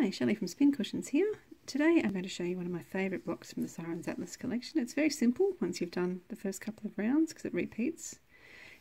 Hi, Shelley from Spin Cushions here. Today I'm going to show you one of my favourite blocks from the Sirens Atlas collection. It's very simple once you've done the first couple of rounds because it repeats.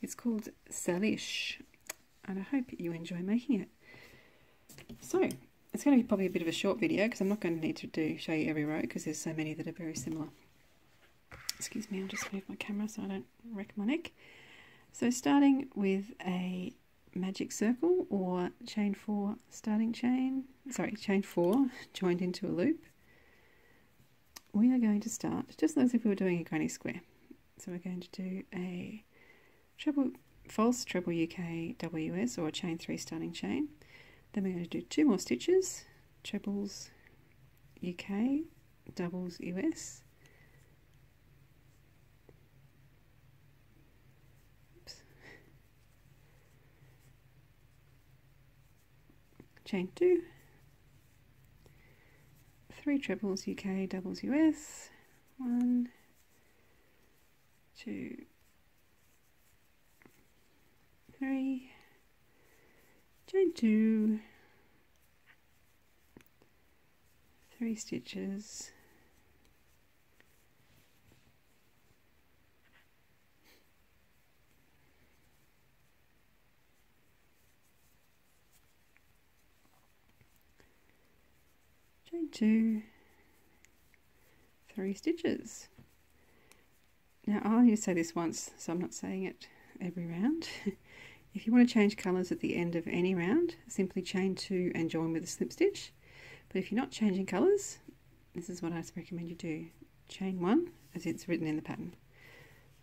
It's called Salish and I hope you enjoy making it. So it's going to be probably a bit of a short video because I'm not going to need to show you every row because there's so many that are very similar. Excuse me, I'll just move my camera so I don't wreck my neck. So starting with a magic circle or chain 4 chain 4 joined into a loop, we are going to start just as if we were doing a granny square. So we're going to do a false treble UK WS or a chain 3 starting chain. Then we're going to do 2 more stitches, trebles UK, doubles US, chain 2, 3 trebles UK, doubles US, 1, 2, 3, chain 2, 3 stitches, chain 2, 3 stitches. Now I'll only say this once, so I'm not saying it every round. If you want to change colours at the end of any round, simply chain 2 and join with a slip stitch. But if you're not changing colours, this is what I recommend you do. Chain 1 as it's written in the pattern.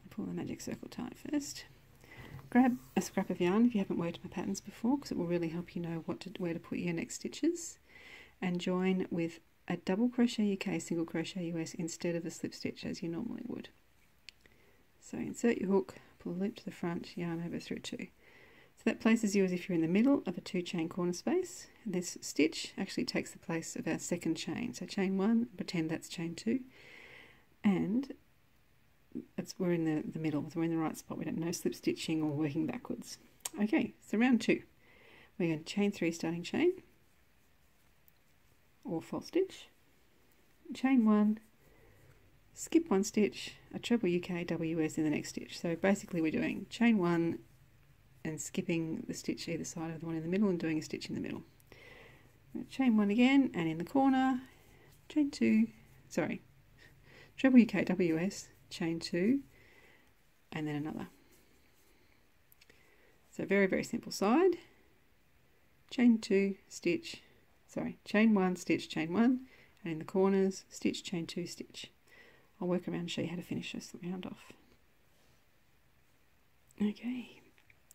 I'll pull the magic circle tight first. Grab a scrap of yarn if you haven't worked my patterns before because it will really help you know where to put your next stitches. And join with a double crochet UK, single crochet US instead of a slip stitch as you normally would. So insert your hook, pull a loop to the front, yarn over through 2. So that places you as if you're in the middle of a 2 chain corner space. This stitch actually takes the place of our second chain. So chain 1, pretend that's chain 2, and we're in the middle, so we're in the right spot. We don't know slip stitching or working backwards. Okay, so round 2, we're going to chain 3 starting chain, or false stitch, chain 1, skip 1 stitch, a treble UK WS in the next stitch. So basically we're doing chain 1 and skipping the stitch either side of the one in the middle and doing a stitch in the middle. Chain 1 again, and in the corner, chain 2, treble UK WS, chain 2, and then another. So very, very simple side, chain 2, stitch, chain 1, stitch, chain 1, and in the corners, stitch, chain 2, stitch. I'll work around and show you how to finish this round off. Okay,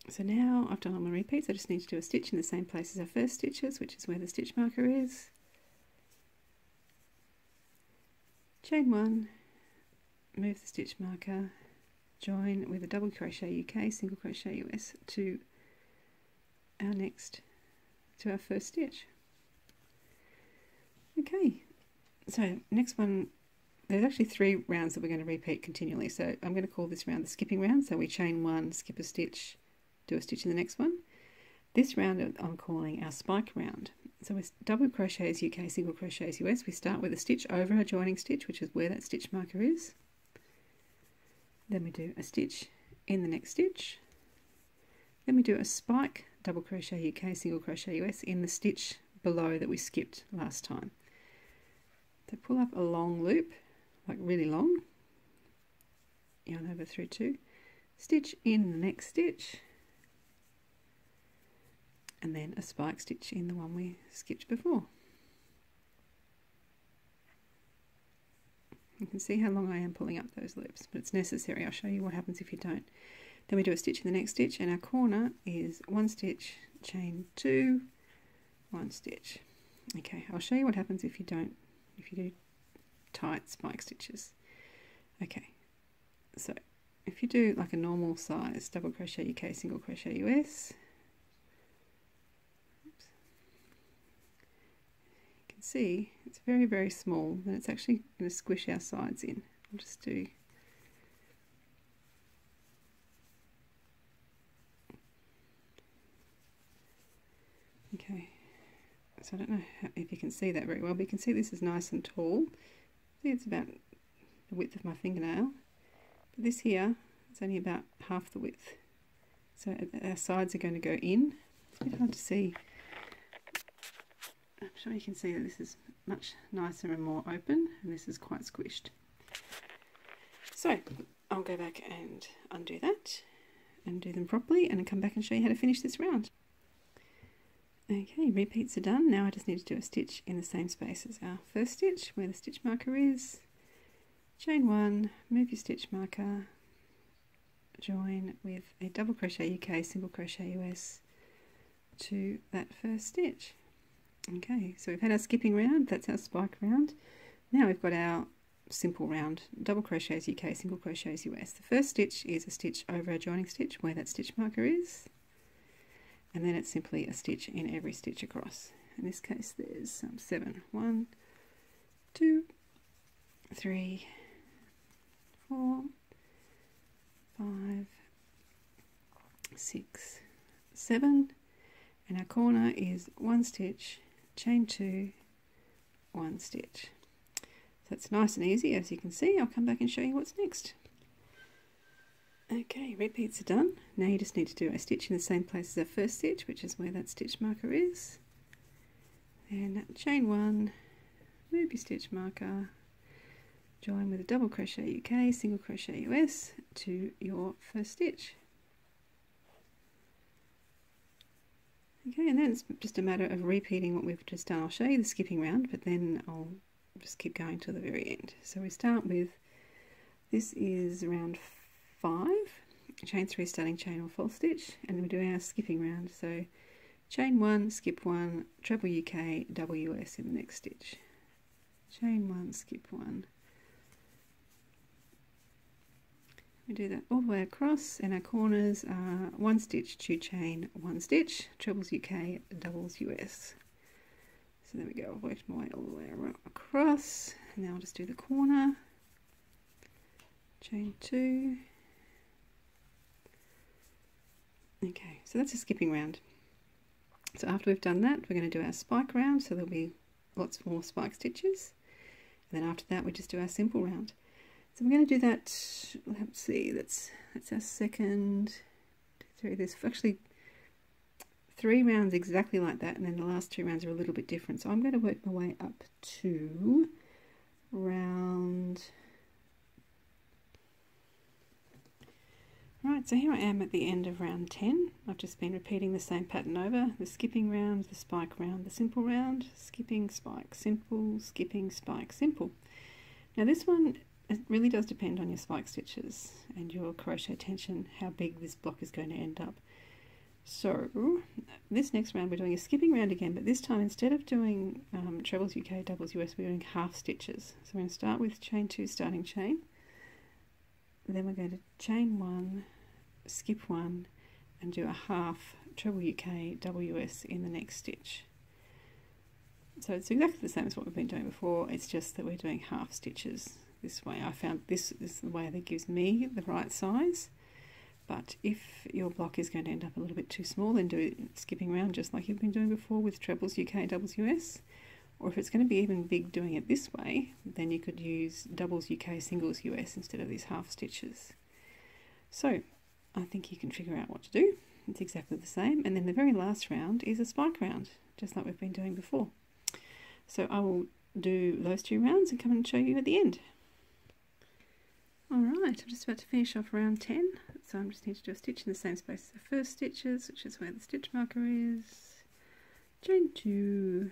so now I've done all my repeats. I just need to do a stitch in the same place as our first stitches, which is where the stitch marker is. Chain 1, move the stitch marker, join with a double crochet UK, single crochet US to our first stitch. Okay, so next one, there's actually 3 rounds that we're going to repeat continually. So I'm going to call this round the skipping round. So we chain 1, skip a stitch, do a stitch in the next one. This round I'm calling our spike round. So with double crochets UK, single crochets US, we start with a stitch over our joining stitch, which is where that stitch marker is. Then we do a stitch in the next stitch. Then we do a spike, double crochet UK, single crochet US in the stitch below that we skipped last time. So pull up a long loop, like really long, yarn over through 2, stitch in the next stitch, and then a spike stitch in the one we skipped before. You can see how long I am pulling up those loops, but it's necessary. I'll show you what happens if you don't. Then we do a stitch in the next stitch, and our corner is 1 stitch, chain 2, 1 stitch. Okay, I'll show you what happens if you do tight spike stitches. Okay, so if you do like a normal size double crochet UK, single crochet US, you can see it's very, very small, and it's actually going to squish our sides in. I'll just do okay, So I don't know if you can see that very well, but you can see this is nice and tall. See, it's about the width of my fingernail. But this here, it's only about half the width. So our sides are going to go in. It's a bit hard to see. I'm sure you can see that this is much nicer and more open, and this is quite squished. So I'll go back and undo that and do them properly, and I'll come back and show you how to finish this round. Okay, repeats are done. Now I just need to do a stitch in the same space as our first stitch, where the stitch marker is. Chain 1, move your stitch marker, join with a double crochet UK, single crochet US to that first stitch. Okay, so we've had our skipping round, that's our spike round. Now we've got our simple round, double crochets UK, single crochets US. The first stitch is a stitch over our joining stitch where that stitch marker is, and then it's simply a stitch in every stitch across. In this case there's 7. 1, 2, 3, 4, 5, 6, 7, and our corner is 1 stitch, chain 2, 1 stitch. So it's nice and easy, as you can see. I'll come back and show you what's next. Okay, repeats are done. Now you just need to do a stitch in the same place as our first stitch, which is where that stitch marker is. Then chain 1, move your stitch marker, join with a double crochet UK, single crochet US to your first stitch. Okay, and then it's just a matter of repeating what we've just done. I'll show you the skipping round, but then I'll just keep going to the very end. So we start with, this is round 5, chain 3 starting chain or false stitch, and then we do our skipping round. So chain 1, skip 1, treble UK, double US in the next stitch. Chain 1, skip 1. We do that all the way across, and our corners are 1 stitch, 2 chain, 1 stitch, trebles UK, doubles US. So there we go, I've worked my way all the way across. Now I'll just do the corner, chain 2. Okay, so that's a skipping round. So after we've done that, we're going to do our spike round, so there'll be lots more spike stitches. And then after that, we just do our simple round. So we're going to do that, let's see, that's our second, 2, 3, there's actually 3 rounds exactly like that, and then the last 2 rounds are a little bit different. So I'm going to work my way up to round, right, so here I am at the end of round 10. I've just been repeating the same pattern over, the skipping round, the spike round, the simple round, skipping, spike, simple, skipping, spike, simple. Now this one, it really does depend on your spike stitches and your crochet tension, how big this block is going to end up. So this next round we're doing a skipping round again, but this time instead of doing trebles UK, doubles US, we're doing half stitches. So we're going to start with chain 2 starting chain, then we're going to chain 1, skip 1, and do a half treble UK, double US in the next stitch. So it's exactly the same as what we've been doing before, it's just that we're doing half stitches this way. I found this is the way that gives me the right size, but if your block is going to end up a little bit too small, then do it skipping round just like you've been doing before with trebles UK, doubles US. Or if it's going to be even big doing it this way, then you could use doubles UK, singles US instead of these half stitches. So I think you can figure out what to do. It's exactly the same. And then the very last round is a spike round, just like we've been doing before. So I will do those 2 rounds and come and show you at the end. Alright, I'm just about to finish off round 10, so I just need to do a stitch in the same space as the first stitches, which is where the stitch marker is, chain 2,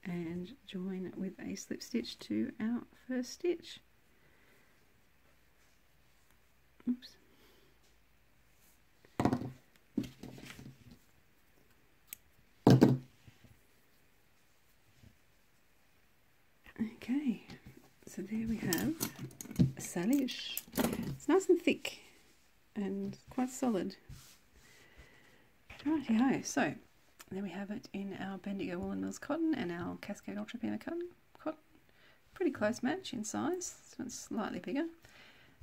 and join with a slip stitch to our first stitch. Oops. Okay, so there we have a salish. It's nice and thick and quite solid. Righty-ho, so there we have it in our Bendigo Woolen Mills cotton and our Cascade Ultra Pima cotton. Pretty close match in size. This one's slightly bigger.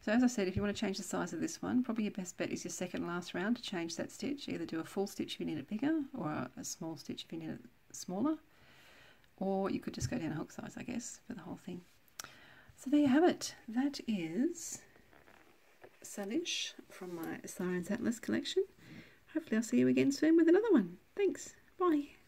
So as I said, if you want to change the size of this one, probably your best bet is your second last round to change that stitch. Either do a full stitch if you need it bigger, or a small stitch if you need it smaller. or you could just go down a hook size, I guess, for the whole thing. So there you have it. That is Salish from my Sirens Atlas collection. Hopefully I'll see you again soon with another one. Thanks. Bye.